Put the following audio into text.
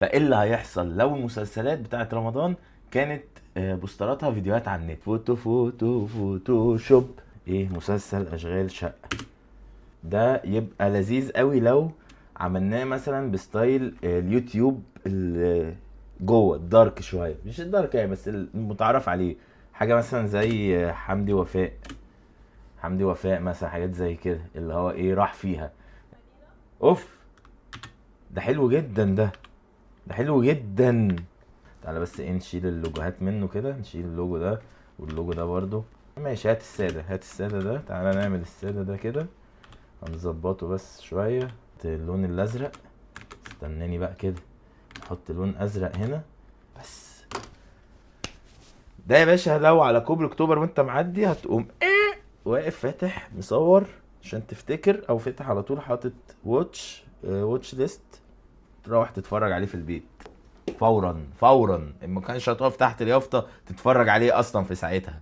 فايه اللي هيحصل لو المسلسلات بتاعت رمضان كانت بوستراتها فيديوهات على النت، فوتوشوب. ايه، مسلسل اشغال شقة ده يبقى لذيذ قوي لو عملناه مثلا بستايل اليوتيوب جوه الدارك شويه، مش الدارك يعني بس المتعارف عليه. حاجه مثلا زي حمدي وفاء مثلا، حاجات زي كده اللي هو ايه راح فيها. اوف، ده حلو جدا ده حلو جدا. تعالى بس ايه نشيل اللوجوهات منه كده، نشيل اللوجو ده واللوجو ده برضو. ماشي، هات السادة ده، تعالى نعمل السادة ده كده، هنظبطه بس شوية. اللون الازرق، استناني بقى كده، نحط لون ازرق هنا بس. ده يا باشا لو على كوبري اكتوبر وانت معدي هتقوم واقف فاتح مصور عشان تفتكر، او فاتح على طول حاطط واتش ليست، تروح تتفرج عليه في البيت فورا. ما كانش هتقف تحت اليافطه تتفرج عليه اصلا في ساعتها.